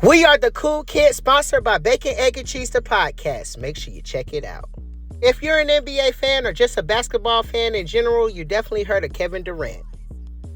We are the Cool Kids, sponsored by Bacon, Egg, and Cheese, the podcast. Make sure you check it out. If you're an NBA fan or just a basketball fan in general, you definitely heard of Kevin Durant.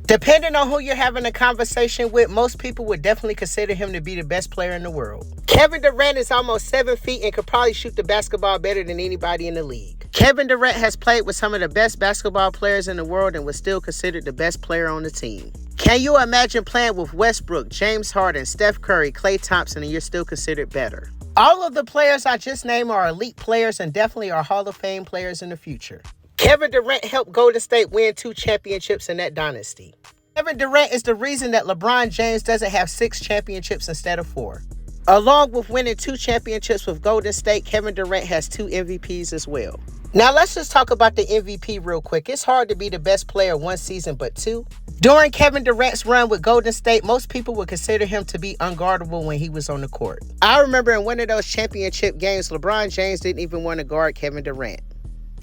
Depending on who you're having a conversation with, most people would definitely consider him to be the best player in the world. Kevin Durant is almost 7 feet and could probably shoot the basketball better than anybody in the league. Kevin Durant has played with some of the best basketball players in the world and was still considered the best player on the team. Can you imagine playing with Westbrook, James Harden, Steph Curry, Klay Thompson, and you're still considered better? All of the players I just named are elite players and definitely are Hall of Fame players in the future. Kevin Durant helped Golden State win 2 championships in that dynasty. Kevin Durant is the reason that LeBron James doesn't have 6 championships instead of 4. Along with winning 2 championships with Golden State, Kevin Durant has 2 MVPs as well. Now let's just talk about the MVP real quick. It's hard to be the best player one season, but 2. During Kevin Durant's run with Golden State, most people would consider him to be unguardable when he was on the court. I remember in one of those championship games, LeBron James didn't even want to guard Kevin Durant.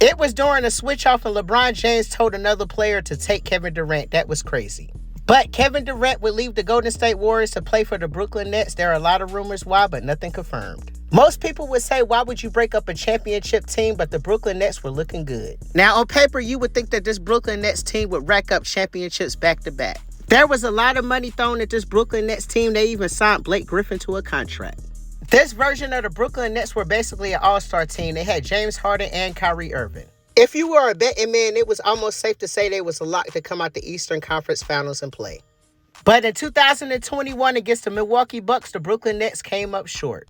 It was during a switch-off and LeBron James told another player to take Kevin Durant. That was crazy. But Kevin Durant would leave the Golden State Warriors to play for the Brooklyn Nets. There are a lot of rumors why, but nothing confirmed. Most people would say, why would you break up a championship team? But the Brooklyn Nets were looking good. Now, on paper, you would think that this Brooklyn Nets team would rack up championships back-to-back. There was a lot of money thrown at this Brooklyn Nets team. They even signed Blake Griffin to a contract. This version of the Brooklyn Nets were basically an all-star team. They had James Harden and Kyrie Irving. If you were a betting man, it was almost safe to say they was a lock to come out the Eastern Conference Finals and play. But in 2021 against the Milwaukee Bucks, the Brooklyn Nets came up short.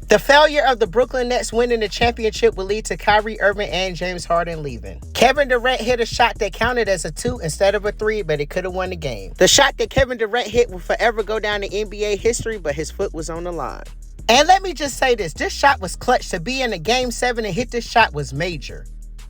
The failure of the Brooklyn Nets winning the championship would lead to Kyrie Irving and James Harden leaving. Kevin Durant hit a shot that counted as a 2 instead of a 3, but it could have won the game. The shot that Kevin Durant hit will forever go down in NBA history, but his foot was on the line. And let me just say this shot was clutch. To be in a Game 7 and hit this shot was major.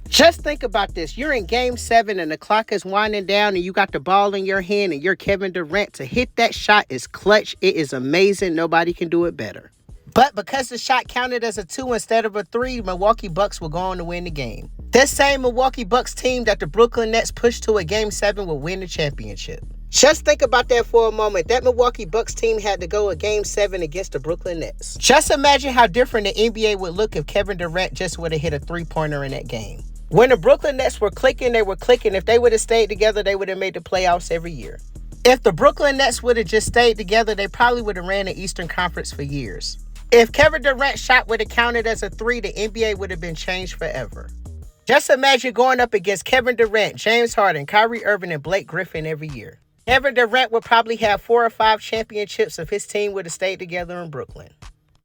Just think about this. You're in Game 7 and the clock is winding down and you got the ball in your hand and you're Kevin Durant. To hit that shot is clutch. It is amazing. Nobody can do it better. But because the shot counted as a 2 instead of a 3, Milwaukee Bucks will go on to win the game. This same Milwaukee Bucks team that the Brooklyn Nets pushed to a Game 7 will win the championship. Just think about that for a moment. That Milwaukee Bucks team had to go a Game 7 against the Brooklyn Nets. Just imagine how different the NBA would look if Kevin Durant just would have hit a 3-pointer in that game. When the Brooklyn Nets were clicking, they were clicking. If they would have stayed together, they would have made the playoffs every year. If the Brooklyn Nets would have just stayed together, they probably would have ran the Eastern Conference for years. If Kevin Durant's shot would have counted as a 3, the NBA would have been changed forever. Just imagine going up against Kevin Durant, James Harden, Kyrie Irving, and Blake Griffin every year. Kevin Durant would probably have 4 or 5 championships if his team would have stayed together in Brooklyn.